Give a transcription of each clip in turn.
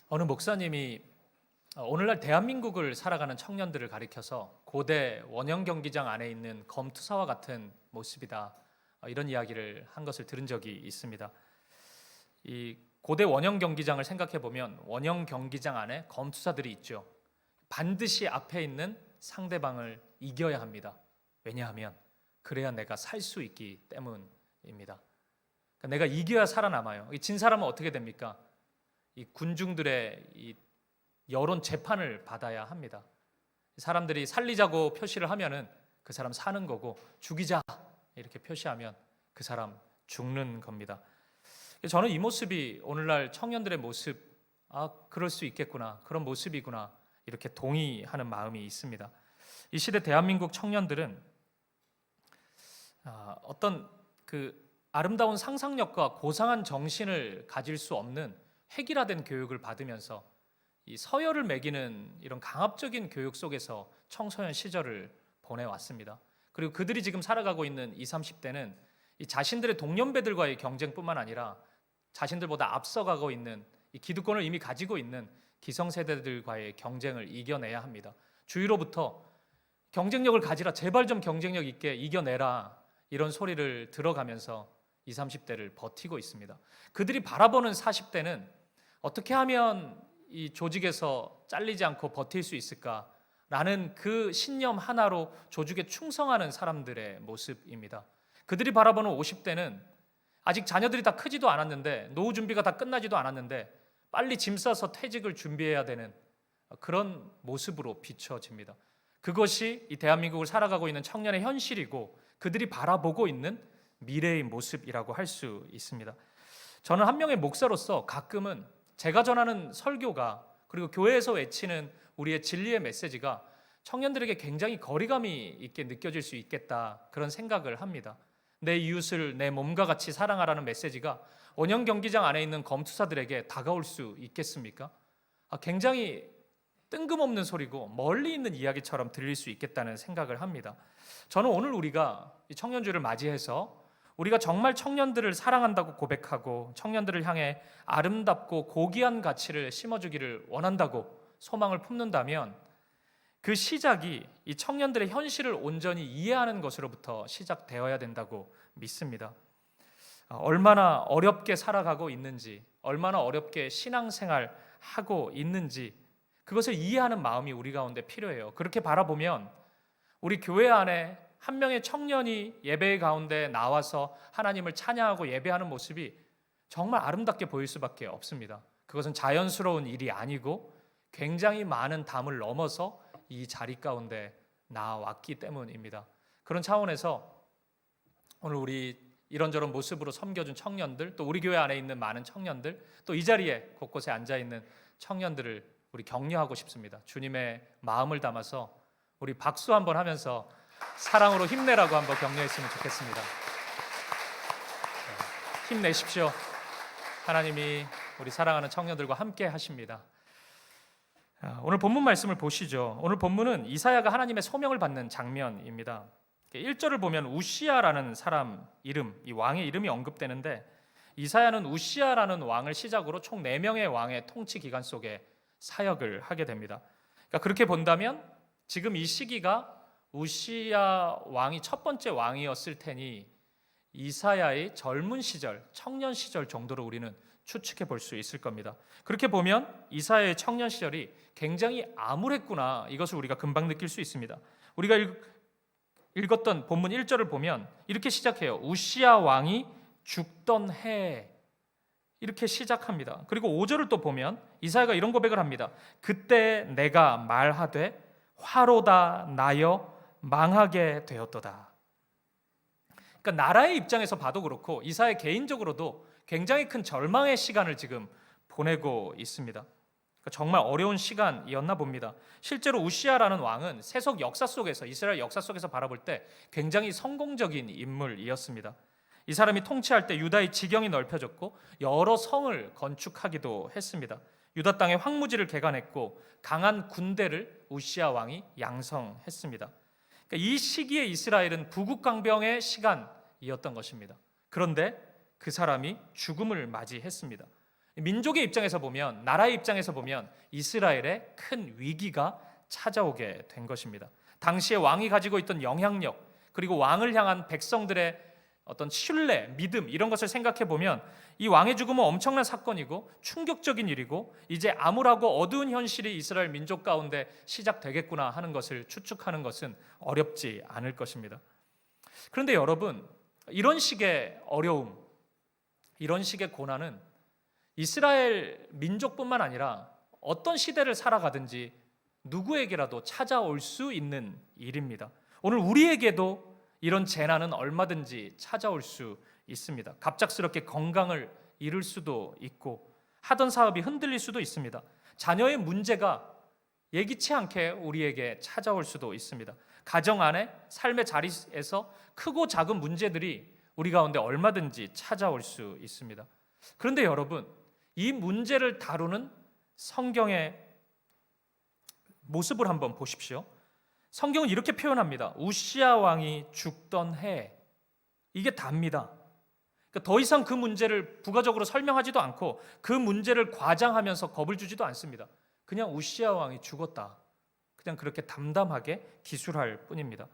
어느 목사님이 오늘날 대한민국을 살아가는 청년들을 가리켜서 고대 원형 경기장 안에 있는 검투사와 같은 모습이다, 이런 이야기를 한 것을 들은 적이 있습니다. 이 고대 원형 경기장을 생각해 보면 원형 경기장 안에 검투사들이 있죠. 반드시 앞에 있는 상대방을 이겨야 합니다. 왜냐하면 그래야 내가 살 수 있기 때문입니다. 그러니까 내가 이겨야 살아남아요. 진 사람은 어떻게 됩니까? 이 군중들의 이 여론 재판을 받아야 합니다. 사람들이 살리자고 표시를 하면은 그 사람 사는 거고, 죽이자 이렇게 표시하면 그 사람 죽는 겁니다. 저는 이 모습이 오늘날 청년들의 모습, 그럴 수 있겠구나, 그런 모습이구나, 이렇게 동의하는 마음이 있습니다. 이 시대 대한민국 청년들은 어떤 그 아름다운 상상력과 고상한 정신을 가질 수 없는 획일화된 교육을 받으면서 이 서열을 매기는 이런 강압적인 교육 속에서 청소년 시절을 보내왔습니다. 그리고 그들이 지금 살아가고 있는 20, 30대는 이 자신들의 동년배들과의 경쟁뿐만 아니라 자신들보다 앞서가고 있는 이 기득권을 이미 가지고 있는 기성세대들과의 경쟁을 이겨내야 합니다. 주위로부터 경쟁력을 가지라, 제발 좀 경쟁력 있게 이겨내라, 이런 소리를 들어가면서 20, 30대를 버티고 있습니다. 그들이 바라보는 40대는 어떻게 하면 이 조직에서 잘리지 않고 버틸 수 있을까라는 그 신념 하나로 조직에 충성하는 사람들의 모습입니다. 그들이 바라보는 50대는 아직 자녀들이 다 크지도 않았는데, 노후 준비가 다 끝나지도 않았는데 빨리 짐 싸서 퇴직을 준비해야 되는 그런 모습으로 비춰집니다. 그것이 이 대한민국을 살아가고 있는 청년의 현실이고 그들이 바라보고 있는 미래의 모습이라고 할 수 있습니다. 저는 한 명의 목사로서 가끔은 제가 전하는 설교가, 그리고 교회에서 외치는 우리의 진리의 메시지가 청년들에게 굉장히 거리감이 있게 느껴질 수 있겠다, 그런 생각을 합니다. 내 이웃을 내 몸과 같이 사랑하라는 메시지가 원형 경기장 안에 있는 검투사들에게 다가올 수 있겠습니까? 굉장히 뜬금없는 소리고 멀리 있는 이야기처럼 들릴 수 있겠다는 생각을 합니다. 저는 오늘 우리가 이 청년주를 맞이해서 우리가 정말 청년들을 사랑한다고 고백하고 청년들을 향해 아름답고 고귀한 가치를 심어주기를 원한다고 소망을 품는다면 그 시작이 이 청년들의 현실을 온전히 이해하는 것으로부터 시작되어야 된다고 믿습니다. 얼마나 어렵게 살아가고 있는지, 얼마나 어렵게 신앙생활 하고 있는지, 그것을 이해하는 마음이 우리 가운데 필요해요. 그렇게 바라보면 우리 교회 안에 한 명의 청년이 예배 가운데 나와서 하나님을 찬양하고 예배하는 모습이 정말 아름답게 보일 수밖에 없습니다. 그것은 자연스러운 일이 아니고 굉장히 많은 담을 넘어서 이 자리 가운데 나왔기 때문입니다. 그런 차원에서 오늘 우리 이런저런 모습으로 섬겨준 청년들, 또 우리 교회 안에 있는 많은 청년들, 또 이 자리에 곳곳에 앉아있는 청년들을 우리 격려하고 싶습니다. 주님의 마음을 담아서 우리 박수 한번 하면서 사랑으로 힘내라고 한번 격려했으면 좋겠습니다. 힘내십시오. 하나님이 우리 사랑하는 청년들과 함께 하십니다. 오늘 본문 말씀을 보시죠. 오늘 본문은 이사야가 하나님의 소명을 받는 장면입니다. 1절을 보면 우시야라는 사람 이름, 이 왕의 이름이 언급되는데, 이사야는 우시야라는 왕을 시작으로 총 4명의 왕의 통치 기간 속에 사역을 하게 됩니다. 그러니까 그렇게 본다면 지금 이 시기가 우시야 왕이 첫 번째 왕이었을 테니 이사야의 젊은 시절, 청년 시절 정도로 우리는 추측해 볼 수 있을 겁니다. 그렇게 보면 이사야의 청년 시절이 굉장히 암울했구나, 이것을 우리가 금방 느낄 수 있습니다. 우리가 읽었던 본문 1절을 보면 이렇게 시작해요. 우시야 왕이 죽던 해, 이렇게 시작합니다. 그리고 5절을 또 보면 이사야가 이런 고백을 합니다. 그때 내가 말하되 화로다 나여 망하게 되었도다. 그러니까 나라의 입장에서 봐도 그렇고 이사야 개인적으로도 굉장히 큰 절망의 시간을 지금 보내고 있습니다. 그러니까 정말 어려운 시간이었나 봅니다. 실제로 우시야라는 왕은 세속 역사 속에서, 이스라엘 역사 속에서 바라볼 때 굉장히 성공적인 인물이었습니다. 이 사람이 통치할 때 유다의 지경이 넓혀졌고 여러 성을 건축하기도 했습니다. 유다 땅의 황무지를 개간했고 강한 군대를 우시야 왕이 양성했습니다. 그러니까 이 시기에 이스라엘은 부국강병의 시간이었던 것입니다. 그런데 그 사람이 죽음을 맞이했습니다. 민족의 입장에서 보면, 나라의 입장에서 보면 이스라엘에 큰 위기가 찾아오게 된 것입니다. 당시에 왕이 가지고 있던 영향력, 그리고 왕을 향한 백성들의 어떤 신뢰, 믿음, 이런 것을 생각해 보면 이 왕의 죽음은 엄청난 사건이고 충격적인 일이고 이제 암울하고 어두운 현실이 이스라엘 민족 가운데 시작되겠구나 하는 것을 추측하는 것은 어렵지 않을 것입니다. 그런데 여러분, 이런 식의 어려움, 이런 식의 고난은 이스라엘 민족뿐만 아니라 어떤 시대를 살아가든지 누구에게라도 찾아올 수 있는 일입니다. 오늘 우리에게도 이런 재난은 얼마든지 찾아올 수 있습니다. 갑작스럽게 건강을 잃을 수도 있고 하던 사업이 흔들릴 수도 있습니다. 자녀의 문제가 예기치 않게 우리에게 찾아올 수도 있습니다. 가정 안에 삶의 자리에서 크고 작은 문제들이 우리 가운데 얼마든지 찾아올 수 있습니다. 그런데 여러분, 이 문제를 다루는 성경의 모습을 한번 보십시오. 성경은 이렇게 표현합니다. 우시야 왕이 죽던 해. 이게 답니다. 그러니까 더 이상 그 문제를 부가적으로 설명하지도 않고 그 문제를 과장하면서 겁을 주지도 않습니다. 그냥 우시야 왕이 죽었다. 그냥 그렇게 담담하게 기술할 뿐입니다.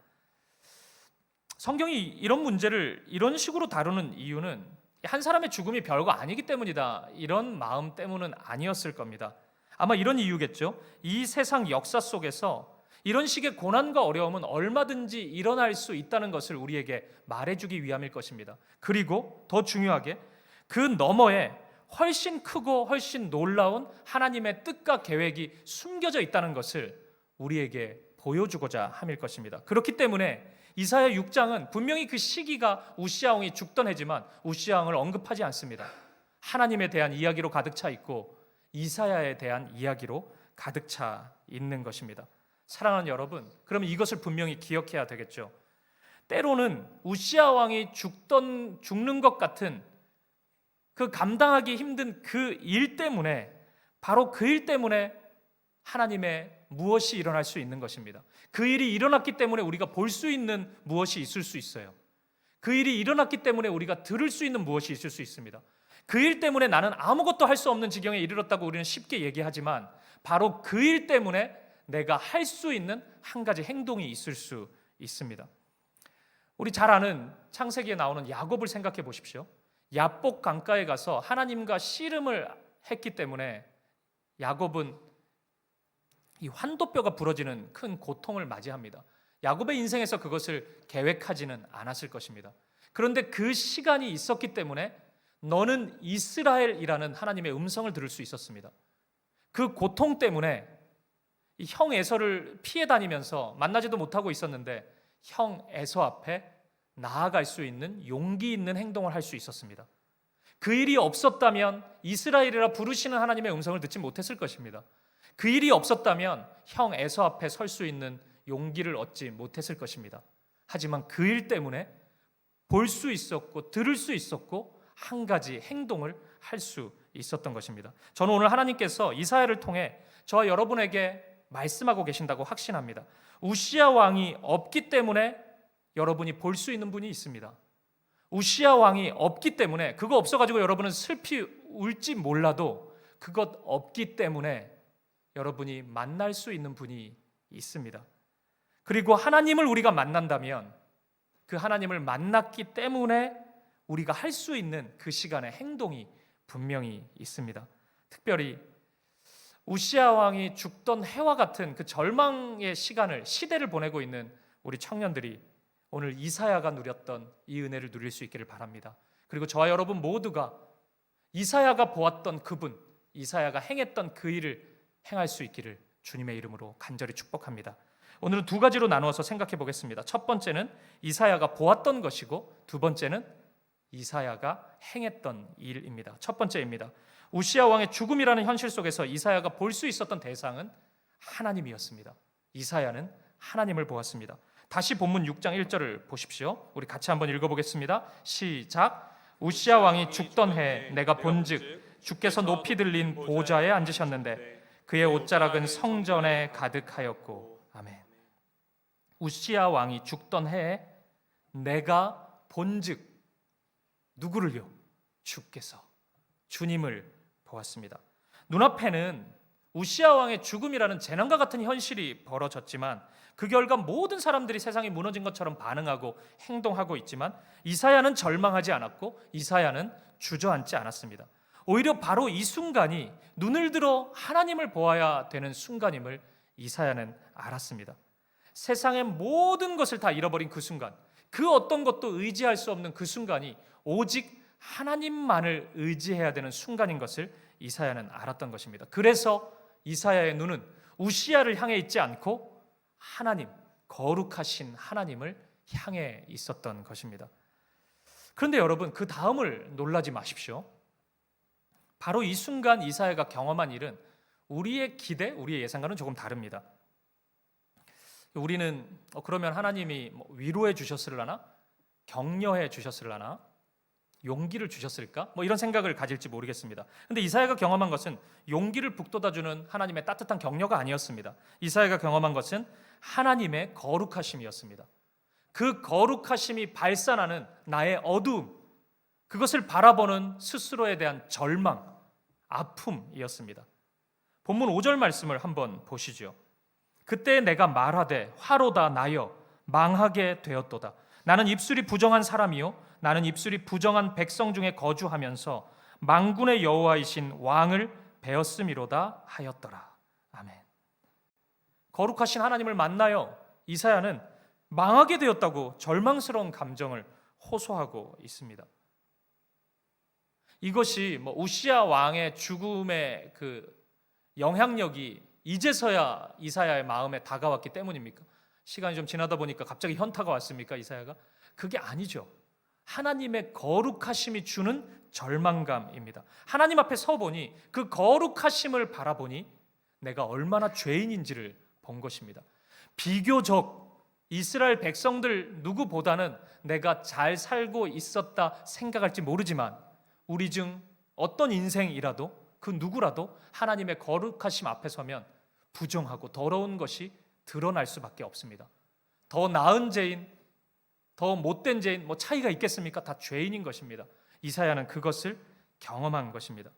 성경이 이런 문제를 이런 식으로 다루는 이유는 한 사람의 죽음이 별거 아니기 때문이다, 이런 마음 때문은 아니었을 겁니다. 아마 이런 이유겠죠. 이 세상 역사 속에서 이런 식의 고난과 어려움은 얼마든지 일어날 수 있다는 것을 우리에게 말해주기 위함일 것입니다. 그리고 더 중요하게 그 너머에 훨씬 크고 훨씬 놀라운 하나님의 뜻과 계획이 숨겨져 있다는 것을 우리에게 보여주고자 함일 것입니다. 그렇기 때문에 이사야 6장은 분명히 그 시기가 우시야 왕이 죽던 해지만 우시야 왕을 언급하지 않습니다. 하나님에 대한 이야기로 가득 차 있고 이사야에 대한 이야기로 가득 차 있는 것입니다. 사랑하는 여러분, 그러면 이것을 분명히 기억해야 되겠죠. 때로는 우시야 왕이 죽는 것 같은 그 감당하기 힘든 그 일 때문에, 바로 그 일 때문에 하나님의 무엇이 일어날 수 있는 것입니다. 그 일이 일어났기 때문에 우리가 볼 수 있는 무엇이 있을 수 있어요. 그 일이 일어났기 때문에 우리가 들을 수 있는 무엇이 있을 수 있습니다. 그 일 때문에 나는 아무것도 할 수 없는 지경에 이르렀다고 우리는 쉽게 얘기하지만 바로 그 일 때문에 내가 할 수 있는 한 가지 행동이 있을 수 있습니다. 우리 잘 아는 창세기에 나오는 야곱을 생각해 보십시오. 야복 강가에 가서 하나님과 씨름을 했기 때문에 야곱은 이 환도뼈가 부러지는 큰 고통을 맞이합니다. 야곱의 인생에서 그것을 계획하지는 않았을 것입니다. 그런데 그 시간이 있었기 때문에 너는 이스라엘이라는 하나님의 음성을 들을 수 있었습니다. 그 고통 때문에 이 형 에서를 피해 다니면서 만나지도 못하고 있었는데 형 에서 앞에 나아갈 수 있는 용기 있는 행동을 할 수 있었습니다. 그 일이 없었다면 이스라엘이라 부르시는 하나님의 음성을 듣지 못했을 것입니다. 그 일이 없었다면 형 에서 앞에 설 수 있는 용기를 얻지 못했을 것입니다. 하지만 그 일 때문에 볼 수 있었고 들을 수 있었고 한 가지 행동을 할 수 있었던 것입니다. 저는 오늘 하나님께서 이사야를 통해 저와 여러분에게 말씀하고 계신다고 확신합니다. 우시야 왕이 없기 때문에 여러분이 볼 수 있는 분이 있습니다. 우시야 왕이 없기 때문에, 그거 없어가지고 여러분은 슬피 울지 몰라도 그것 없기 때문에 여러분이 만날 수 있는 분이 있습니다. 그리고 하나님을 우리가 만난다면 그 하나님을 만났기 때문에 우리가 할 수 있는 그 시간의 행동이 분명히 있습니다. 특별히 우시야 왕이 죽던 해와 같은 그 절망의 시대를 보내고 있는 우리 청년들이 오늘 이사야가 누렸던 이 은혜를 누릴 수 있기를 바랍니다. 그리고 저와 여러분 모두가 이사야가 보았던 그분, 이사야가 행했던 그 일을 행할 수 있기를 주님의 이름으로 간절히 축복합니다. 오늘은 두 가지로 나누어서 생각해 보겠습니다. 첫 번째는 이사야가 보았던 것이고 두 번째는 이사야가 행했던 일입니다. 첫 번째입니다. 우시야 왕의 죽음이라는 현실 속에서 이사야가 볼 수 있었던 대상은 하나님이었습니다. 이사야는 하나님을 보았습니다. 다시 본문 6장 1절을 보십시오. 우리 같이 한번 읽어보겠습니다. 시작. 우시야 왕이 죽던 해 내가 본즉 주께서 높이 들린 보좌에 앉으셨는데 그의 옷자락은 성전에 가득하였고. 아멘. 우시야 왕이 죽던 해에 내가 본즉, 누구를요? 주께서, 주님을 보았습니다. 눈앞에는 우시아 왕의 죽음이라는 재난과 같은 현실이 벌어졌지만 그 결과 모든 사람들이 세상이 무너진 것처럼 반응하고 행동하고 있지만 이사야는 절망하지 않았고 이사야는 주저앉지 않았습니다. 오히려 바로 이 순간이 눈을 들어 하나님을 보아야 되는 순간임을 이사야는 알았습니다. 세상의 모든 것을 다 잃어버린 그 순간, 그 어떤 것도 의지할 수 없는 그 순간이 오직 하나님만을 의지해야 되는 순간인 것을 이사야는 알았던 것입니다. 그래서 이사야의 눈은 우시아를 향해 있지 않고 하나님, 거룩하신 하나님을 향해 있었던 것입니다. 그런데 여러분, 그 다음을 놀라지 마십시오. 바로 이 순간 이사야가 경험한 일은 우리의 기대, 우리의 예상과는 조금 다릅니다. 우리는 그러면 하나님이 위로해 주셨을라나? 격려해 주셨을라나? 용기를 주셨을까? 이런 생각을 가질지 모르겠습니다. 그런데 이사야가 경험한 것은 용기를 북돋아주는 하나님의 따뜻한 격려가 아니었습니다. 이사야가 경험한 것은 하나님의 거룩하심이었습니다. 그 거룩하심이 발산하는 나의 어두움, 그것을 바라보는 스스로에 대한 절망, 아픔이었습니다. 본문 5절 말씀을 한번 보시죠. 그때 내가 말하되 화로다 나여 망하게 되었도다. 나는 입술이 부정한 사람이요 나는 입술이 부정한 백성 중에 거주하면서 만군의 여호와이신 왕을 배었음이로다 하였더라. 아멘. 거룩하신 하나님을 만나여 이사야는 망하게 되었다고 절망스러운 감정을 호소하고 있습니다. 이것이 우시아 왕의 죽음의 그 영향력이 이제서야 이사야의 마음에 다가왔기 때문입니까? 시간이 좀 지나다 보니까 갑자기 현타가 왔습니까, 이사야가? 그게 아니죠. 하나님의 거룩하심이 주는 절망감입니다. 하나님 앞에 서보니 그 거룩하심을 바라보니 내가 얼마나 죄인인지를 본 것입니다. 비교적 이스라엘 백성들 누구보다는 내가 잘 살고 있었다 생각할지 모르지만 우리 중 어떤 인생이라도 그 누구라도 하나님의 거룩하심 앞에 서면 부정하고 더러운 것이 드러날 수밖에 없습니다. 더 나은 죄인, 더 못된 죄인, 차이가 있겠습니까? 다 죄인인 것입니다. 이사야는 그것을 경험한 것입니다.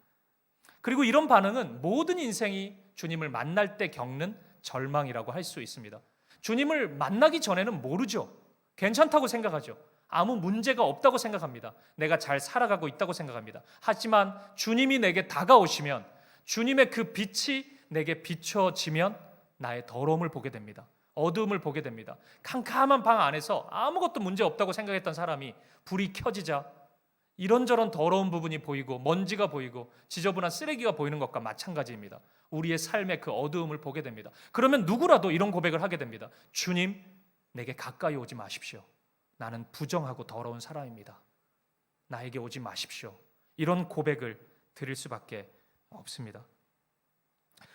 그리고 이런 반응은 모든 인생이 주님을 만날 때 겪는 절망이라고 할 수 있습니다. 주님을 만나기 전에는 모르죠. 괜찮다고 생각하죠. 아무 문제가 없다고 생각합니다. 내가 잘 살아가고 있다고 생각합니다. 하지만 주님이 내게 다가오시면 주님의 그 빛이 내게 비춰지면 나의 더러움을 보게 됩니다. 어두움을 보게 됩니다. 캄캄한 방 안에서 아무것도 문제 없다고 생각했던 사람이 불이 켜지자 이런저런 더러운 부분이 보이고 먼지가 보이고 지저분한 쓰레기가 보이는 것과 마찬가지입니다. 우리의 삶의 그 어두움을 보게 됩니다. 그러면 누구라도 이런 고백을 하게 됩니다. 주님, 내게 가까이 오지 마십시오. 나는 부정하고 더러운 사람입니다. 나에게 오지 마십시오. 이런 고백을 드릴 수밖에 없습니다.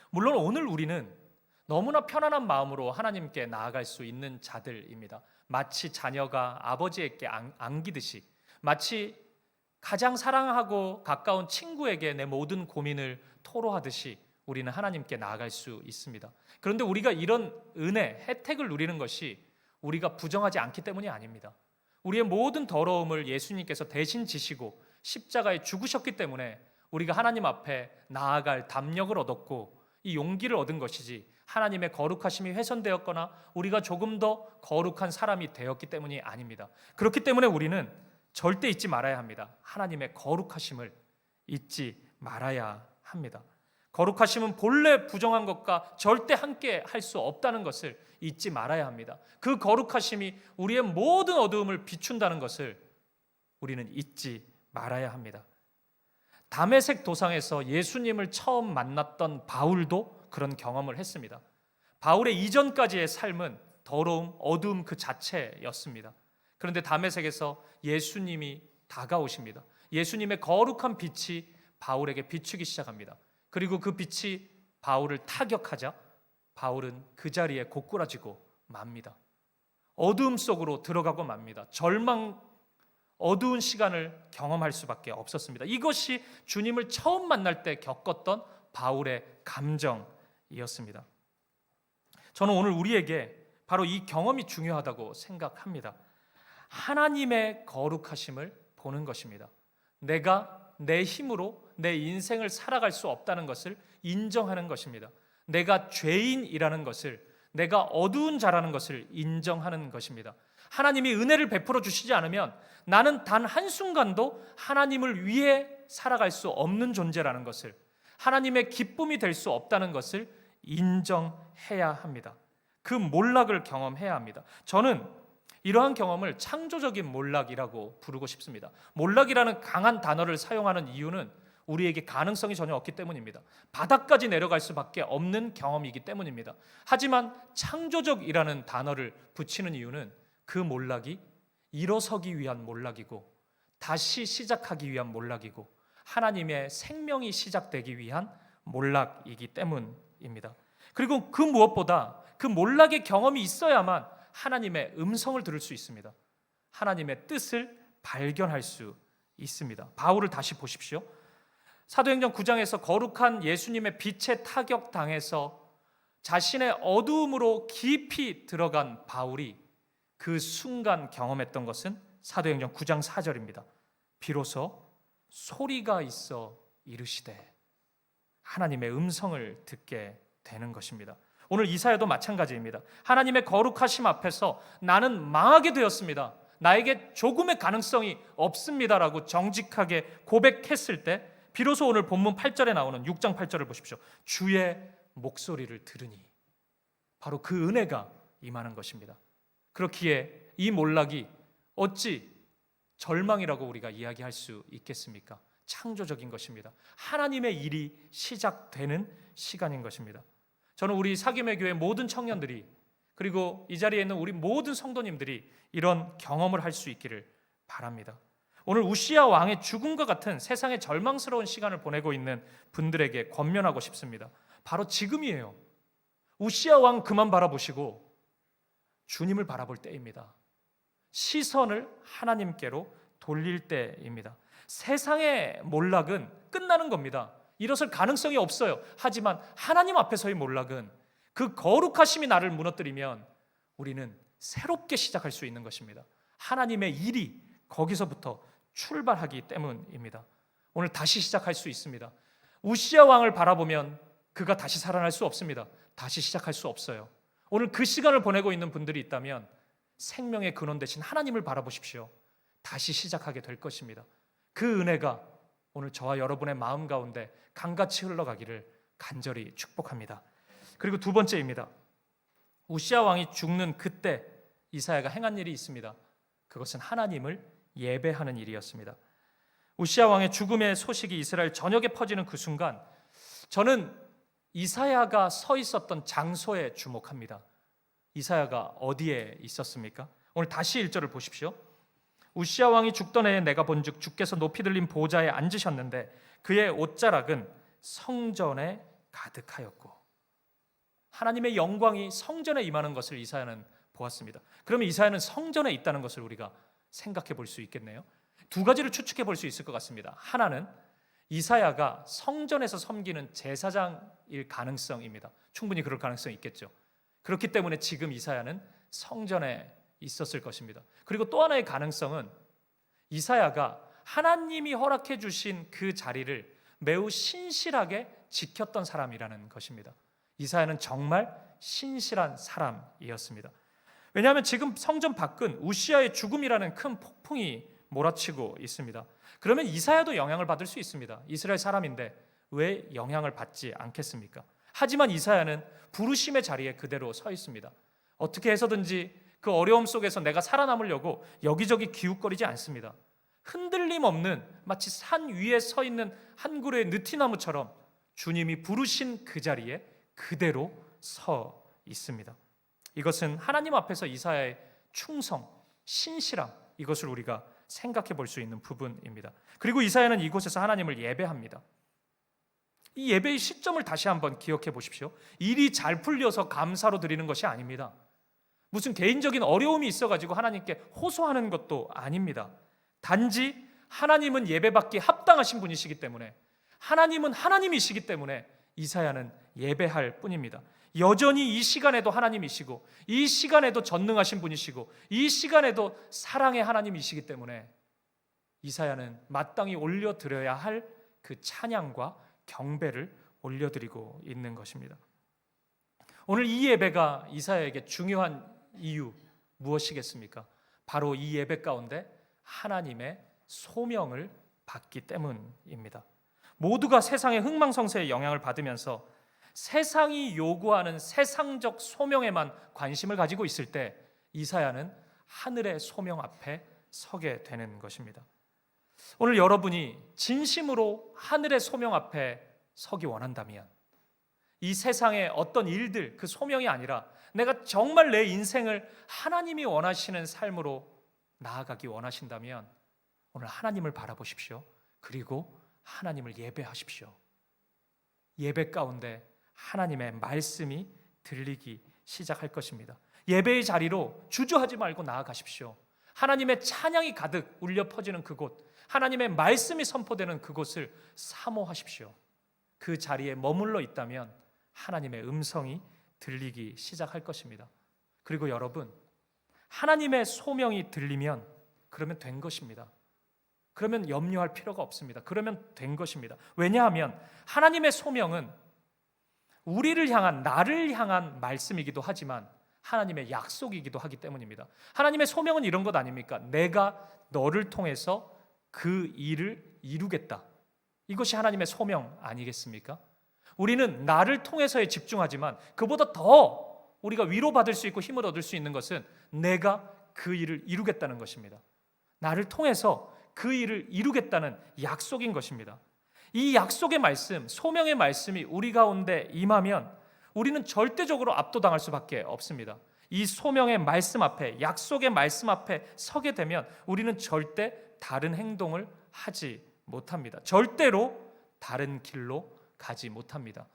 물론 오늘 우리는 너무나 편안한 마음으로 하나님께 나아갈 수 있는 자들입니다. 마치 자녀가 아버지에게 안기듯이, 마치 가장 사랑하고 가까운 친구에게 내 모든 고민을 토로하듯이 우리는 하나님께 나아갈 수 있습니다. 그런데 우리가 이런 은혜, 혜택을 누리는 것이 우리가 부정하지 않기 때문이 아닙니다. 우리의 모든 더러움을 예수님께서 대신 지시고 십자가에 죽으셨기 때문에 우리가 하나님 앞에 나아갈 담력을 얻었고 이 용기를 얻은 것이지, 하나님의 거룩하심이 훼손되었거나 우리가 조금 더 거룩한 사람이 되었기 때문이 아닙니다. 그렇기 때문에 우리는 절대 잊지 말아야 합니다. 하나님의 거룩하심을 잊지 말아야 합니다. 거룩하심은 본래 부정한 것과 절대 함께 할 수 없다는 것을 잊지 말아야 합니다. 그 거룩하심이 우리의 모든 어두움을 비춘다는 것을 우리는 잊지 말아야 합니다. 다메섹 도상에서 예수님을 처음 만났던 바울도 그런 경험을 했습니다. 바울의 이전까지의 삶은 더러움, 어두움 그 자체였습니다. 그런데 다메섹에서 예수님이 다가오십니다. 예수님의 거룩한 빛이 바울에게 비추기 시작합니다. 그리고 그 빛이 바울을 타격하자 바울은 그 자리에 고꾸라지고 맙니다. 어두움 속으로 들어가고 맙니다. 절망, 어두운 시간을 경험할 수밖에 없었습니다. 이것이 주님을 처음 만날 때 겪었던 바울의 감정이었습니다. 저는 오늘 우리에게 바로 이 경험이 중요하다고 생각합니다. 하나님의 거룩하심을 보는 것입니다. 내가 내 힘으로 내 인생을 살아갈 수 없다는 것을 인정하는 것입니다. 내가 죄인이라는 것을, 내가 어두운 자라는 것을 인정하는 것입니다. 하나님이 은혜를 베풀어 주시지 않으면 나는 단 한순간도 하나님을 위해 살아갈 수 없는 존재라는 것을, 하나님의 기쁨이 될 수 없다는 것을 인정해야 합니다. 그 몰락을 경험해야 합니다. 저는 이러한 경험을 창조적인 몰락이라고 부르고 싶습니다. 몰락이라는 강한 단어를 사용하는 이유는 우리에게 가능성이 전혀 없기 때문입니다. 바닥까지 내려갈 수밖에 없는 경험이기 때문입니다. 하지만 창조적이라는 단어를 붙이는 이유는 그 몰락이 일어서기 위한 몰락이고, 다시 시작하기 위한 몰락이고, 하나님의 생명이 시작되기 위한 몰락이기 때문입니다. 그리고 그 무엇보다 그 몰락의 경험이 있어야만 하나님의 음성을 들을 수 있습니다. 하나님의 뜻을 발견할 수 있습니다. 바울을 다시 보십시오. 사도행전 9장에서 거룩한 예수님의 빛에 타격당해서 자신의 어두움으로 깊이 들어간 바울이 그 순간 경험했던 것은 사도행전 9장 4절입니다. 비로소 소리가 있어 이르시되, 하나님의 음성을 듣게 되는 것입니다. 오늘 이사야도 마찬가지입니다. 하나님의 거룩하심 앞에서 나는 망하게 되었습니다, 나에게 조금의 가능성이 없습니다라고 정직하게 고백했을 때 비로소 오늘 본문 8절에 나오는 6장 8절을 보십시오. 주의 목소리를 들으니, 바로 그 은혜가 임하는 것입니다. 그렇기에 이 몰락이 어찌 절망이라고 우리가 이야기할 수 있겠습니까? 창조적인 것입니다. 하나님의 일이 시작되는 시간인 것입니다. 저는 우리 사김의 교회 모든 청년들이, 그리고 이 자리에 있는 우리 모든 성도님들이 이런 경험을 할 수 있기를 바랍니다. 오늘 우시야 왕의 죽음과 같은 세상의 절망스러운 시간을 보내고 있는 분들에게 권면하고 싶습니다. 바로 지금이에요. 우시야 왕 그만 바라보시고 주님을 바라볼 때입니다. 시선을 하나님께로 돌릴 때입니다. 세상의 몰락은 끝나는 겁니다. 일어설 가능성이 없어요. 하지만 하나님 앞에서의 몰락은, 그 거룩하심이 나를 무너뜨리면 우리는 새롭게 시작할 수 있는 것입니다. 하나님의 일이 거기서부터 출발하기 때문입니다. 오늘 다시 시작할 수 있습니다. 우시야 왕을 바라보면 그가 다시 살아날 수 없습니다. 다시 시작할 수 없어요. 오늘 그 시간을 보내고 있는 분들이 있다면 생명의 근원 되신 하나님을 바라보십시오. 다시 시작하게 될 것입니다. 그 은혜가 오늘 저와 여러분의 마음 가운데 강같이 흘러가기를 간절히 축복합니다. 그리고 두 번째입니다. 우시야 왕이 죽는 그때 이사야가 행한 일이 있습니다. 그것은 하나님을 예배하는 일이었습니다. 우시야 왕의 죽음의 소식이 이스라엘 전역에 퍼지는 그 순간, 저는 이사야가 서 있었던 장소에 주목합니다. 이사야가 어디에 있었습니까? 오늘 다시 1절을 보십시오. 우시야 왕이 죽던 해에 내가 본즉 주께서 높이 들린 보좌에 앉으셨는데 그의 옷자락은 성전에 가득하였고, 하나님의 영광이 성전에 임하는 것을 이사야는 보았습니다. 그러면 이사야는 성전에 있다는 것을 우리가 생각해 볼 수 있겠네요. 두 가지를 추측해 볼 수 있을 것 같습니다. 하나는 이사야가 성전에서 섬기는 제사장일 가능성입니다. 충분히 그럴 가능성이 있겠죠. 그렇기 때문에 지금 이사야는 성전에 있었을 것입니다. 그리고 또 하나의 가능성은 이사야가 하나님이 허락해 주신 그 자리를 매우 신실하게 지켰던 사람이라는 것입니다. 이사야는 정말 신실한 사람이었습니다. 왜냐하면 지금 성전 밖은 우시야의 죽음이라는 큰 폭풍이 몰아치고 있습니다. 그러면 이사야도 영향을 받을 수 있습니다. 이스라엘 사람인데 왜 영향을 받지 않겠습니까? 하지만 이사야는 부르심의 자리에 그대로 서 있습니다. 어떻게 해서든지 그 어려움 속에서 내가 살아남으려고 여기저기 기웃거리지 않습니다. 흔들림 없는, 마치 산 위에 서 있는 한 그루의 느티나무처럼 주님이 부르신 그 자리에 그대로 서 있습니다. 이것은 하나님 앞에서 이사야의 충성, 신실함, 이것을 우리가 생각해 볼 수 있는 부분입니다. 그리고 이사야는 이곳에서 하나님을 예배합니다. 이 예배의 시점을 다시 한번 기억해 보십시오. 일이 잘 풀려서 감사로 드리는 것이 아닙니다. 무슨 개인적인 어려움이 있어가지고 하나님께 호소하는 것도 아닙니다. 단지 하나님은 예배받기 합당하신 분이시기 때문에, 하나님은 하나님이시기 때문에 이사야는 예배할 뿐입니다. 여전히 이 시간에도 하나님이시고, 이 시간에도 전능하신 분이시고, 이 시간에도 사랑의 하나님이시기 때문에 이사야는 마땅히 올려드려야 할 그 찬양과 경배를 올려드리고 있는 것입니다. 오늘 이 예배가 이사야에게 중요한 이유 무엇이겠습니까? 바로 이 예배 가운데 하나님의 소명을 받기 때문입니다. 모두가 세상의 흥망성쇠의 영향을 받으면서 세상이 요구하는 세상적 소명에만 관심을 가지고 있을 때 이사야는 하늘의 소명 앞에 서게 되는 것입니다. 오늘 여러분이 진심으로 하늘의 소명 앞에 서기 원한다면, 이 세상의 어떤 일들, 그 소명이 아니라 내가 정말 내 인생을 하나님이 원하시는 삶으로 나아가기 원하신다면 오늘 하나님을 바라보십시오. 그리고 하나님을 예배하십시오. 예배 가운데 하나님의 말씀이 들리기 시작할 것입니다. 예배의 자리로 주저하지 말고 나아가십시오. 하나님의 찬양이 가득 울려 퍼지는 그곳, 하나님의 말씀이 선포되는 그곳을 사모하십시오. 그 자리에 머물러 있다면 하나님의 음성이 들리기 시작할 것입니다. 그리고 여러분, 하나님의 소명이 들리면 그러면 된 것입니다. 그러면 염려할 필요가 없습니다. 그러면 된 것입니다. 왜냐하면 하나님의 소명은 우리를 향한, 나를 향한 말씀이기도 하지만 하나님의 약속이기도 하기 때문입니다. 하나님의 소명은 이런 것 아닙니까? 내가 너를 통해서 그 일을 이루겠다. 이것이 하나님의 소명 아니겠습니까? 우리는 나를 통해서에 집중하지만 그보다 더 우리가 위로받을 수 있고 힘을 얻을 수 있는 것은 내가 그 일을 이루겠다는 것입니다. 나를 통해서 그 일을 이루겠다는 약속인 것입니다. 이 약속의 말씀, 소명의 말씀이 우리 가운데 임하면 우리는 절대적으로 압도당할 수밖에 없습니다. 이 소명의 말씀 앞에, 약속의 말씀 앞에 서게 되면 우리는 절대 다른 행동을 하지 못합니다. 절대로 다른 길로 가지 못합니다.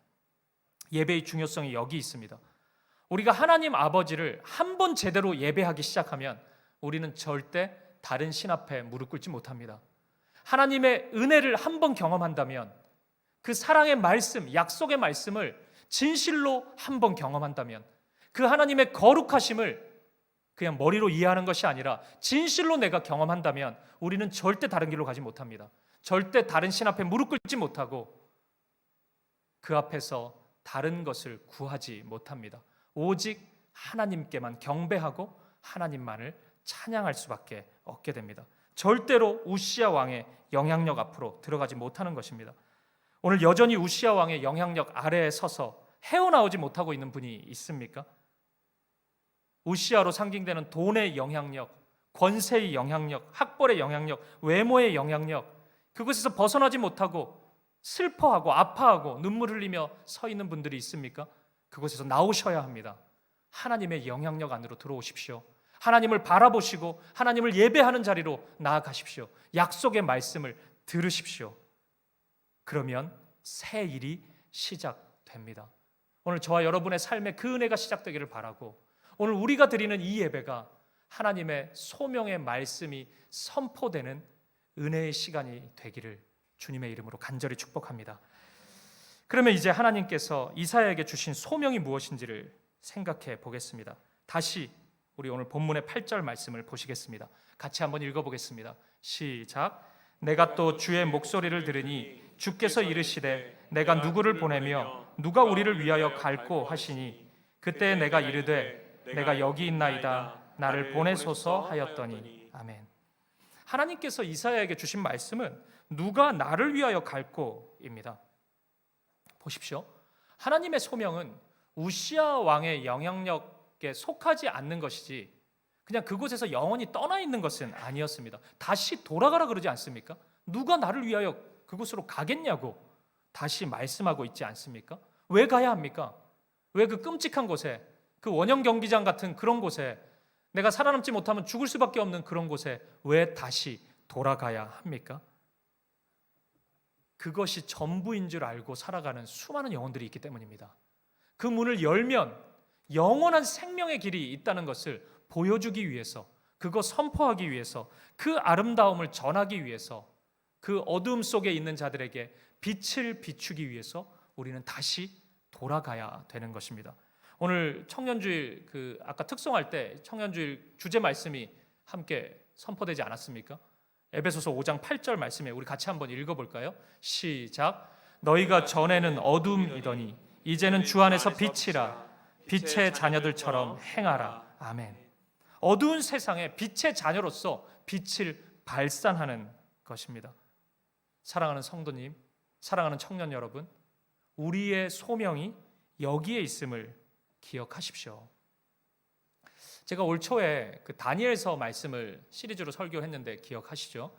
예배의 중요성이 여기 있습니다. 우리가 하나님 아버지를 한 번 제대로 예배하기 시작하면 우리는 절대 다른 신 앞에 무릎 꿇지 못합니다. 하나님의 은혜를 한 번 경험한다면, 그 사랑의 말씀, 약속의 말씀을 진실로 한 번 경험한다면, 그 하나님의 거룩하심을 그냥 머리로 이해하는 것이 아니라 진실로 내가 경험한다면 우리는 절대 다른 길로 가지 못합니다. 절대 다른 신 앞에 무릎 꿇지 못하고 그 앞에서 다른 것을 구하지 못합니다. 오직 하나님께만 경배하고 하나님만을 찬양할 수밖에 없게 됩니다. 절대로 우시야 왕의 영향력 앞으로 들어가지 못하는 것입니다. 오늘 여전히 우시야 왕의 영향력 아래에 서서 헤어나오지 못하고 있는 분이 있습니까? 우시야로 상징되는 돈의 영향력, 권세의 영향력, 학벌의 영향력, 외모의 영향력, 그것에서 벗어나지 못하고 슬퍼하고 아파하고 눈물 흘리며 서 있는 분들이 있습니까? 그곳에서 나오셔야 합니다. 하나님의 영향력 안으로 들어오십시오. 하나님을 바라보시고 하나님을 예배하는 자리로 나아가십시오. 약속의 말씀을 들으십시오. 그러면 새 일이 시작됩니다. 오늘 저와 여러분의 삶에 그 은혜가 시작되기를 바라고, 오늘 우리가 드리는 이 예배가 하나님의 소명의 말씀이 선포되는 은혜의 시간이 되기를 주님의 이름으로 간절히 축복합니다. 그러면 이제 하나님께서 이사야에게 주신 소명이 무엇인지를 생각해 보겠습니다. 다시 우리 오늘 본문의 8절 말씀을 보시겠습니다. 같이 한번 읽어보겠습니다. 시작. 내가 또 주의 목소리를 들으니 주께서 이르시되 내가 누구를 보내며 누가 우리를 위하여 갈꼬 하시니 그때 내가 이르되 내가 여기 있나이다 나를 보내소서 하였더니. 아멘. 하나님께서 이사야에게 주신 말씀은 누가 나를 위하여 갈꼬입니다. 보십시오. 하나님의 소명은 우시야 왕의 영향력에 속하지 않는 것이지 그냥 그곳에서 영원히 떠나 있는 것은 아니었습니다. 다시 돌아가라 그러지 않습니까? 누가 나를 위하여 그곳으로 가겠냐고 다시 말씀하고 있지 않습니까? 왜 가야 합니까? 왜 그 끔찍한 곳에, 그 원형 경기장 같은 그런 곳에, 내가 살아남지 못하면 죽을 수밖에 없는 그런 곳에 왜 다시 돌아가야 합니까? 그것이 전부인 줄 알고 살아가는 수많은 영혼들이 있기 때문입니다. 그 문을 열면 영원한 생명의 길이 있다는 것을 보여주기 위해서, 그거 선포하기 위해서, 그 아름다움을 전하기 위해서, 그 어둠 속에 있는 자들에게 빛을 비추기 위해서 우리는 다시 돌아가야 되는 것입니다. 오늘 청년주일 아까 특송할 때 청년주일 주제 말씀이 함께 선포되지 않았습니까? 에베소서 5장 8절 말씀에 우리 같이 한번 읽어볼까요? 시작. 너희가 전에는 어둠이더니 이제는 주 안에서 빛이라. 빛의 자녀들처럼 행하라. 아멘. 어두운 세상에 빛의 자녀로서 빛을 발산하는 것입니다. 사랑하는 성도님, 사랑하는 청년 여러분, 우리의 소명이 여기에 있음을 기억하십시오. 제가 올 초에 그 다니엘서 말씀을 시리즈로 설교했는데 기억하시죠?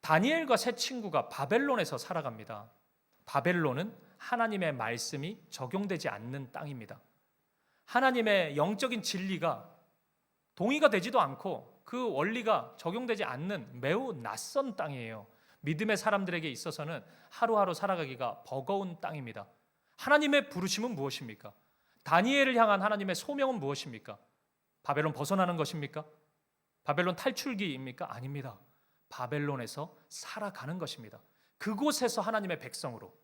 다니엘과 세 친구가 바벨론에서 살아갑니다. 바벨론은 하나님의 말씀이 적용되지 않는 땅입니다. 하나님의 영적인 진리가 동의가 되지도 않고 그 원리가 적용되지 않는 매우 낯선 땅이에요. 믿음의 사람들에게 있어서는 하루하루 살아가기가 버거운 땅입니다. 하나님의 부르심은 무엇입니까? 다니엘을 향한 하나님의 소명은 무엇입니까? 바벨론 벗어나는 것입니까? 바벨론 탈출기입니까? 아닙니다. 바벨론에서 살아가는 것입니다. 그곳에서 하나님의 백성으로,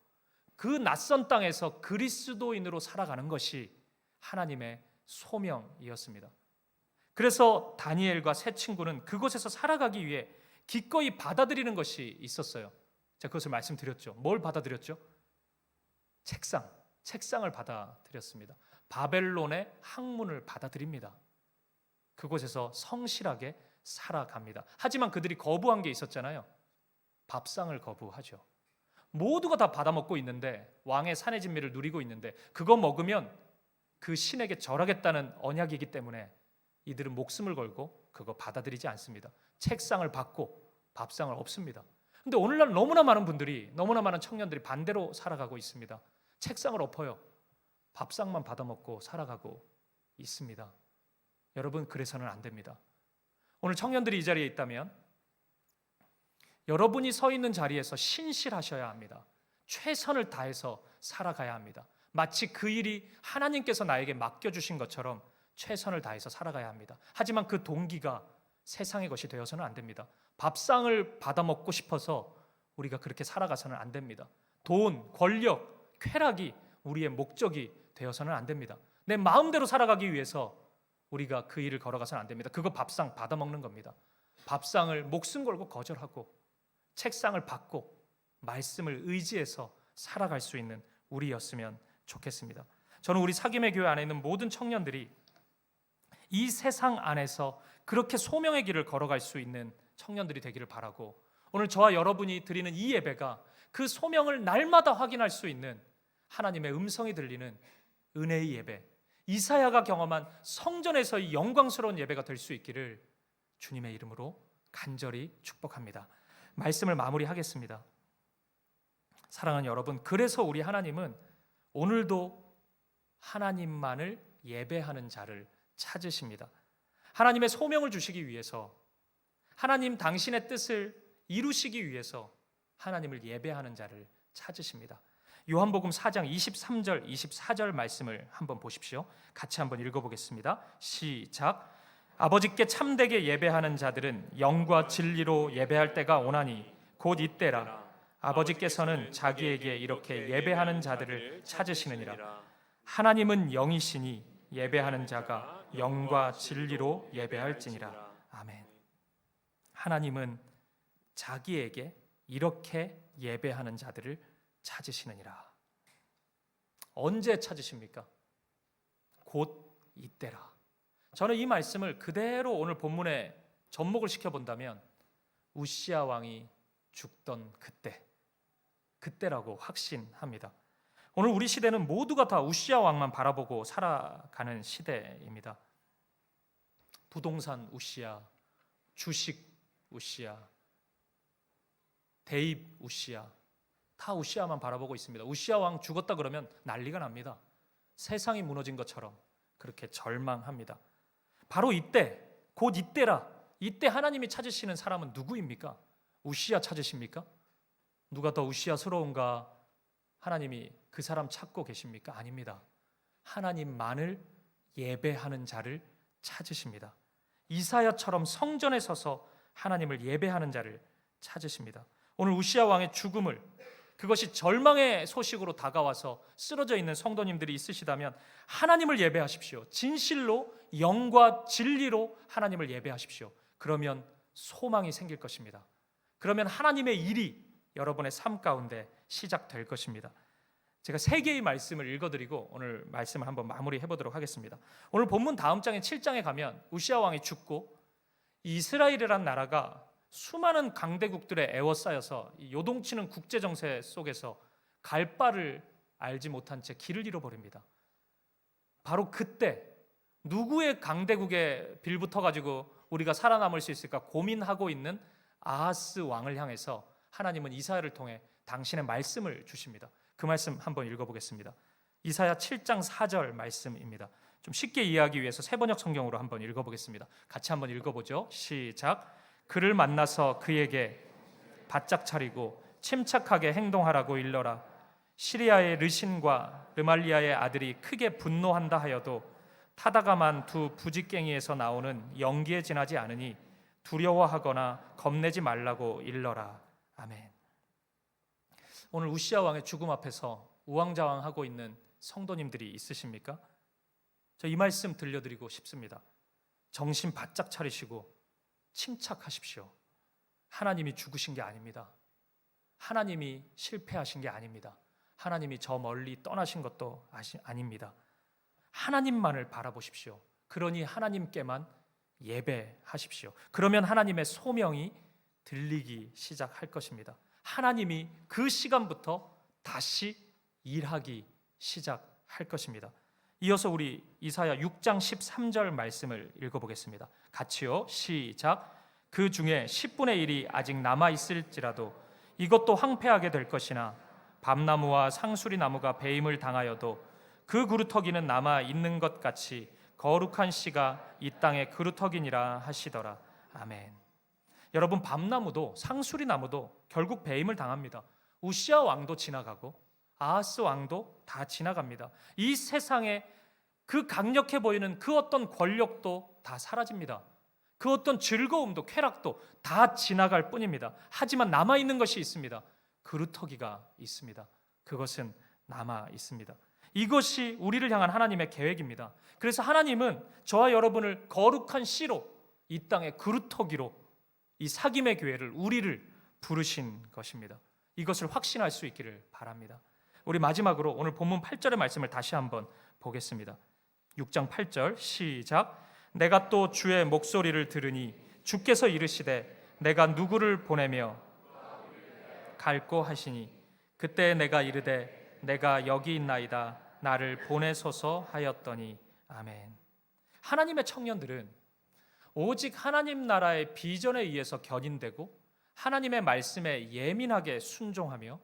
그 낯선 땅에서 그리스도인으로 살아가는 것이 하나님의 소명이었습니다. 그래서 다니엘과 세 친구는 그곳에서 살아가기 위해 기꺼이 받아들이는 것이 있었어요. 제가 그것을 말씀드렸죠. 뭘 받아들였죠? 책상을 받아들였습니다. 바벨론의 학문을 받아들입니다. 그곳에서 성실하게 살아갑니다. 하지만 그들이 거부한 게 있었잖아요. 밥상을 거부하죠. 모두가 다 받아먹고 있는데, 왕의 산의 진미를 누리고 있는데 그거 먹으면 그 신에게 절하겠다는 언약이기 때문에 이들은 목숨을 걸고 그거 받아들이지 않습니다. 책상을 받고 밥상을 없습니다. 근데 오늘날 너무나 많은 분들이, 너무나 많은 청년들이 반대로 살아가고 있습니다. 책상을 엎어요. 밥상만 받아먹고 살아가고 있습니다. 여러분, 그래서는 안 됩니다. 오늘 청년들이 이 자리에 있다면 여러분이 서 있는 자리에서 신실하셔야 합니다. 최선을 다해서 살아가야 합니다. 마치 그 일이 하나님께서 나에게 맡겨주신 것처럼 최선을 다해서 살아가야 합니다. 하지만 그 동기가 세상의 것이 되어서는 안 됩니다. 밥상을 받아먹고 싶어서 우리가 그렇게 살아가서는 안 됩니다. 돈, 권력, 쾌락이 우리의 목적이 되어서는 안 됩니다. 내 마음대로 살아가기 위해서 우리가 그 일을 걸어가서는 안 됩니다. 그거 밥상 받아먹는 겁니다. 밥상을 목숨 걸고 거절하고 책상을 받고 말씀을 의지해서 살아갈 수 있는 우리였으면 좋겠습니다. 저는 우리 사김의 교회 안에 있는 모든 청년들이 이 세상 안에서 그렇게 소명의 길을 걸어갈 수 있는 청년들이 되기를 바라고, 오늘 저와 여러분이 드리는 이 예배가 그 소명을 날마다 확인할 수 있는 하나님의 음성이 들리는 은혜의 예배, 이사야가 경험한 성전에서의 영광스러운 예배가 될 수 있기를 주님의 이름으로 간절히 축복합니다. 말씀을 마무리하겠습니다. 사랑하는 여러분, 그래서 우리 하나님은 오늘도 하나님만을 예배하는 자를 찾으십니다. 하나님의 소명을 주시기 위해서, 하나님 당신의 뜻을 이루시기 위해서 하나님을 예배하는 자를 찾으십니다. 요한복음 4장 23절 24절 말씀을 한번 보십시오. 같이 한번 읽어보겠습니다. 시작. 아버지께 참되게 예배하는 자들은 영과 진리로 예배할 때가 오나니 곧 이때라. 아버지께서는 자기에게 이렇게 예배하는 자들을 찾으시느니라. 하나님은 영이시니 예배하는 자가 영과 진리로 예배할지니라. 아멘. 하나님은 자기에게 이렇게 예배하는 자들을 찾으시느니라. 언제 찾으십니까? 곧 이때라. 저는 이 말씀을 그대로 오늘 본문에 접목을 시켜본다면 우시야 왕이 죽던 그때라고 확신합니다. 오늘 우리 시대는 모두가 다 우시야 왕만 바라보고 살아가는 시대입니다. 부동산 우시야, 주식 우시야, 대입 우시야, 다 우시야만 바라보고 있습니다. 우시야 왕 죽었다 그러면 난리가 납니다. 세상이 무너진 것처럼 그렇게 절망합니다. 바로 이때, 곧 이때라. 이때 하나님이 찾으시는 사람은 누구입니까? 우시야 찾으십니까? 누가 더 우시야스러운가? 하나님이 그 사람 찾고 계십니까? 아닙니다. 하나님만을 예배하는 자를 찾으십니다. 이사야처럼 성전에 서서 하나님을 예배하는 자를 찾으십니다. 오늘 우시야 왕의 죽음을, 그것이 절망의 소식으로 다가와서 쓰러져 있는 성도님들이 있으시다면 하나님을 예배하십시오. 진실로 영과 진리로 하나님을 예배하십시오. 그러면 소망이 생길 것입니다. 그러면 하나님의 일이 여러분의 삶 가운데 시작될 것입니다. 제가 3개의 말씀을 읽어드리고 오늘 말씀을 한번 마무리해 보도록 하겠습니다. 오늘 본문 다음 장인 7장에 가면 우시아 왕이 죽고 이스라엘이란 나라가 수많은 강대국들에 에워싸여서 요동치는 국제 정세 속에서 갈 바를 알지 못한 채 길을 잃어버립니다. 바로 그때 누구의 강대국에 빌붙어 가지고 우리가 살아남을 수 있을까 고민하고 있는 아하스 왕을 향해서 하나님은 이사야를 통해 당신의 말씀을 주십니다. 그 말씀 한번 읽어보겠습니다. 이사야 7장 4절 말씀입니다. 좀 쉽게 이해하기 위해서 세번역 성경으로 한번 읽어보겠습니다. 같이 한번 읽어보죠. 시작. 그를 만나서 그에게 바짝 차리고 침착하게 행동하라고 일러라. 시리아의 르신과 르말리아의 아들이 크게 분노한다 하여도 타다가만 두 부직갱이에서 나오는 연기에 지나지 않으니 두려워하거나 겁내지 말라고 일러라. 아멘. 오늘 우시아 왕의 죽음 앞에서 우왕좌왕하고 있는 성도님들이 있으십니까? 저 이 말씀 들려드리고 싶습니다. 정신 바짝 차리시고 침착하십시오. 하나님이 죽으신 게 아닙니다. 하나님이 실패하신 게 아닙니다. 하나님이 저 멀리 떠나신 것도 아닙니다. 하나님만을 바라보십시오. 그러니 하나님께만 예배하십시오. 그러면 하나님의 소명이 들리기 시작할 것입니다. 하나님이 그 시간부터 다시 일하기 시작할 것입니다. 이어서 우리 이사야 6장 13절 말씀을 읽어보겠습니다. 같이요. 시작. 그 중에 10분의 1이 아직 남아있을지라도 이것도 황폐하게 될 것이나 밤나무와 상수리 나무가 배임을 당하여도 그 그루터기는 남아있는 것 같이 거룩한 씨가 이 땅의 그루터기니라 하시더라. 아멘. 여러분, 밤나무도 상수리 나무도 결국 배임을 당합니다. 우시아 왕도 지나가고 아하스 왕도 다 지나갑니다. 이 세상에 그 강력해 보이는 그 어떤 권력도 다 사라집니다. 그 어떤 즐거움도 쾌락도 다 지나갈 뿐입니다. 하지만 남아있는 것이 있습니다. 그루터기가 있습니다. 그것은 남아 있습니다. 이것이 우리를 향한 하나님의 계획입니다. 그래서 하나님은 저와 여러분을 거룩한 씨로 이 땅의 그루터기로 이 사귐의 교회를 우리를 부르신 것입니다. 이것을 확신할 수 있기를 바랍니다. 우리 마지막으로 오늘 본문 8절의 말씀을 다시 한번 보겠습니다. 6장 8절 시작. 내가 또 주의 목소리를 들으니 주께서 이르시되 내가 누구를 보내며 갈고 하시니 그때 내가 이르되 내가 여기 있나이다 나를 보내소서 하였더니 아멘. 하나님의 청년들은 오직 하나님 나라의 비전에 의해서 견인되고 하나님의 말씀에 예민하게 순종하며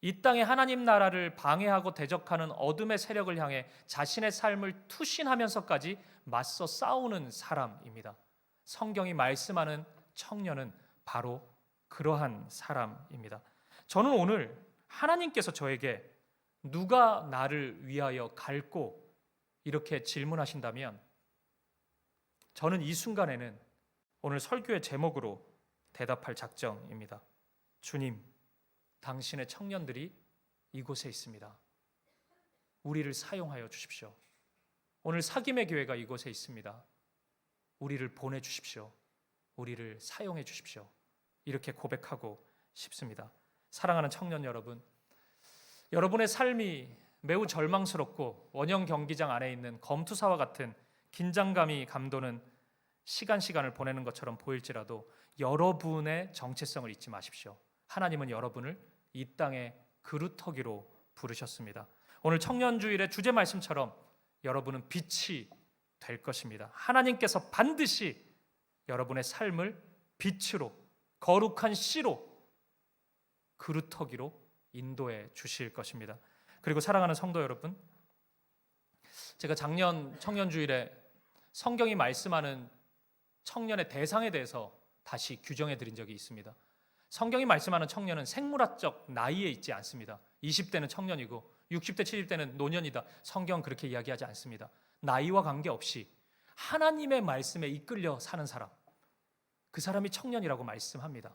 이 땅에 하나님 나라를 방해하고 대적하는 어둠의 세력을 향해 자신의 삶을 투신하면서까지 맞서 싸우는 사람입니다. 성경이 말씀하는 청년은 바로 그러한 사람입니다. 저는 오늘 하나님께서 저에게 누가 나를 위하여 갈고 이렇게 질문하신다면 저는 이 순간에는 오늘 설교의 제목으로 대답할 작정입니다. 주님, 당신의 청년들이 이곳에 있습니다. 우리를 사용하여 주십시오. 오늘 사귐의 교회가 이곳에 있습니다. 우리를 보내주십시오. 우리를 사용해 주십시오. 이렇게 고백하고 싶습니다. 사랑하는 청년 여러분, 여러분의 삶이 매우 절망스럽고 원형 경기장 안에 있는 검투사와 같은 긴장감이 감도는 시간을 보내는 것처럼 보일지라도 여러분의 정체성을 잊지 마십시오. 하나님은 여러분을 이 땅의 그루터기로 부르셨습니다. 오늘 청년주일의 주제 말씀처럼 여러분은 빛이 될 것입니다. 하나님께서 반드시 여러분의 삶을 빛으로 거룩한 씨로 그루터기로 인도해 주실 것입니다. 그리고 사랑하는 성도 여러분, 제가 작년 청년주일에 성경이 말씀하는 청년의 대상에 대해서 다시 규정해 드린 적이 있습니다. 성경이 말씀하는 청년은 생물학적 나이에 있지 않습니다. 20대는 청년이고 60대, 70대는 노년이다. 성경은 그렇게 이야기하지 않습니다. 나이와 관계없이 하나님의 말씀에 이끌려 사는 사람, 그 사람이 청년이라고 말씀합니다.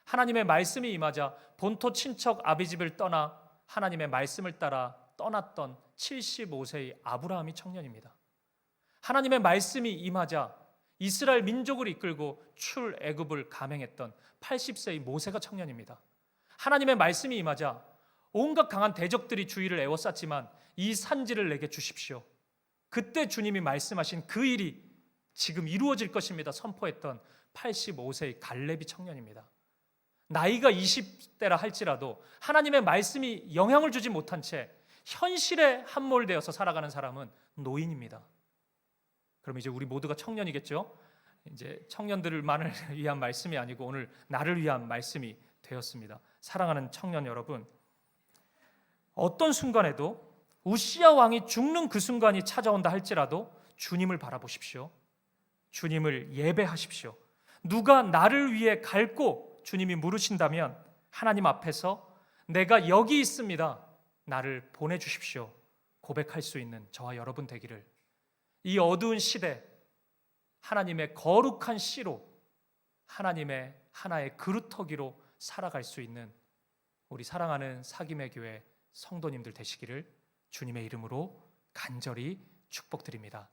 하나님의 말씀이 임하자 본토 친척 아비집을 떠나 하나님의 말씀을 따라 떠났던 75세의 아브라함이 청년입니다. 하나님의 말씀이 임하자 이스라엘 민족을 이끌고 출애굽을 감행했던 80세의 모세가 청년입니다. 하나님의 말씀이 임하자 온갖 강한 대적들이 주위를 에워쌌지만 이 산지를 내게 주십시오. 그때 주님이 말씀하신 그 일이 지금 이루어질 것입니다 선포했던 85세의 갈렙이 청년입니다. 나이가 20대라 할지라도 하나님의 말씀이 영향을 주지 못한 채 현실에 함몰되어서 살아가는 사람은 노인입니다. 그럼 이제 우리 모두가 청년이겠죠? 이제 청년들만을 위한 말씀이 아니고 오늘 나를 위한 말씀이 되었습니다. 사랑하는 청년 여러분, 어떤 순간에도 우시야 왕이 죽는 그 순간이 찾아온다 할지라도 주님을 바라보십시오. 주님을 예배하십시오. 누가 나를 위해 갈고 주님이 물으신다면 하나님 앞에서 내가 여기 있습니다, 나를 보내주십시오 고백할 수 있는 저와 여러분 되기를, 이 어두운 시대 하나님의 거룩한 씨로 하나님의 하나의 그루터기로 살아갈 수 있는 우리 사랑하는 사김의 교회 성도님들 되시기를 주님의 이름으로 간절히 축복드립니다.